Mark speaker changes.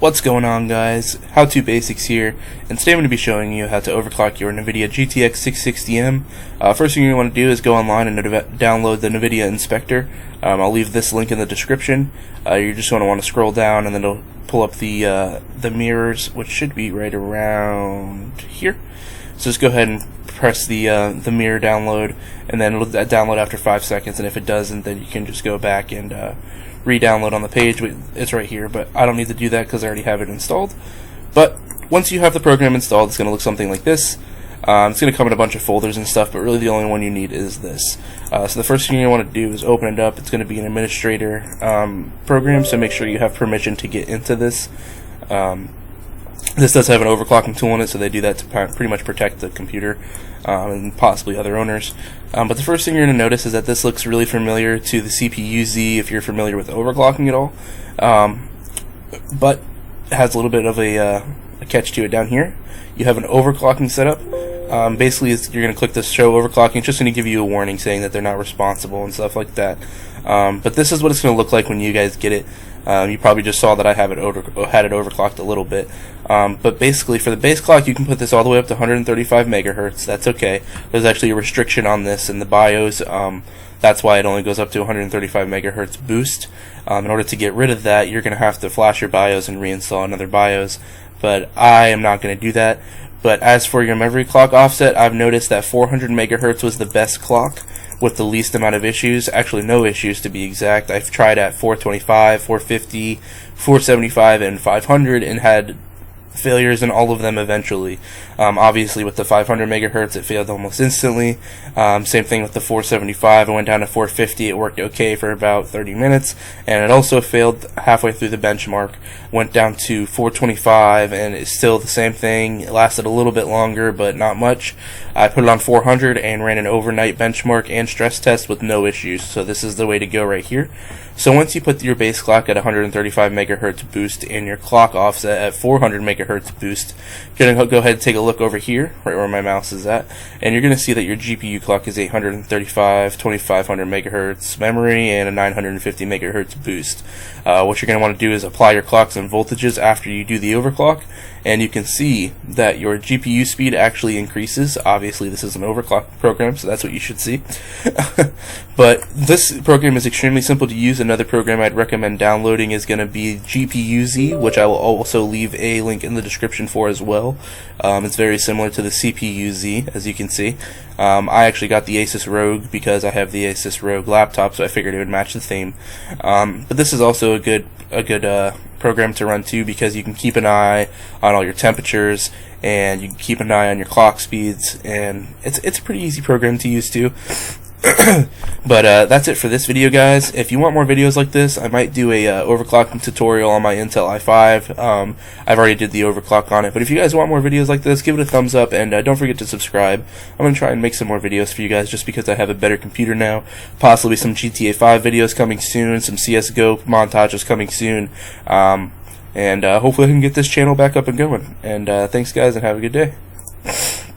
Speaker 1: What's going on, guys? How to Basics here, and today I'm going to be showing you how to overclock your Nvidia GTX 660M. First thing you want to do is go online and download the Nvidia inspector. I'll leave this link in the description. You're just going to want to scroll down, and then it'll pull up the mirrors, which should be right around here. So just go ahead and press the mirror download, and then it'll download after 5 seconds. And if it doesn't, then you can just go back and re-download on the page. It's right here, but I don't need to do that because I already have it installed. But once you have the program installed, it's going to look something like this. It's going to come in a bunch of folders and stuff, but really the only one you need is this. So the first thing you want to do is open it up. It's going to be an administrator program, so make sure you have permission to get into this. This does have an overclocking tool in it, so they do that to pretty much protect the computer and possibly other owners. But the first thing you're going to notice is that this looks really familiar to the CPU-Z if you're familiar with overclocking at all. But it has a little bit of a catch to it down here. You have an overclocking setup. Basically, you're going to click this show overclocking. It's just going to give you a warning saying that they're not responsible and stuff like that. But this is what it's going to look like when you guys get it. You probably just saw that I have it had it overclocked a little bit. But basically, for the base clock, you can put this all the way up to 135 megahertz. That's okay. There's actually a restriction on this in the BIOS. That's why it only goes up to 135 megahertz boost. In order to get rid of that, you're going to have to flash your BIOS and reinstall another BIOS. But I am not going to do that. But as for your memory clock offset, I've noticed that 400 megahertz was the best clock with the least amount of issues. Actually, no issues to be exact. I've tried at 425, 450, 475, and 500 and had failures in all of them eventually. Obviously with the 500 megahertz it failed almost instantly. Same thing with the 475. I went down to 450. It worked okay for about 30 minutes, and it also failed halfway through the benchmark. Went down to 425 and it's still the same thing. It lasted a little bit longer but not much. I put it on 400 and ran an overnight benchmark and stress test with no issues. So this is the way to go right here. So once you put your base clock at 135 megahertz boost and your clock offset at 400 megahertz boost, you're going to go ahead and take a look over here, right where my mouse is at, and you're going to see that your GPU clock is 835, 2500 megahertz memory, and a 950 megahertz boost. What you're going to want to do is apply your clocks and voltages after you do the overclock, and you can see that your GPU speed actually increases. Obviously this is an overclock program, so that's what you should see. But this program is extremely simple to use. Another program I'd recommend downloading is going to be GPU-Z, which I will also leave a link in the description for as well. It's very similar to the CPU-Z, as you can see. I actually got the Asus ROG because I have the Asus ROG laptop, so I figured it would match the theme. But this is also a good program to run too, because you can keep an eye on all your temperatures and you can keep an eye on your clock speeds, and it's a pretty easy program to use too. But that's it for this video, guys. If you want more videos like this, I might do a overclocking tutorial on my Intel i5. I've already did the overclock on it, but if you guys want more videos like this, give it a thumbs up, and don't forget to subscribe. I'm going to try and make some more videos for you guys just because I have a better computer now. Possibly some GTA 5 videos coming soon, some CSGO montages coming soon, and hopefully I can get this channel back up and going. And thanks, guys, and have a good day.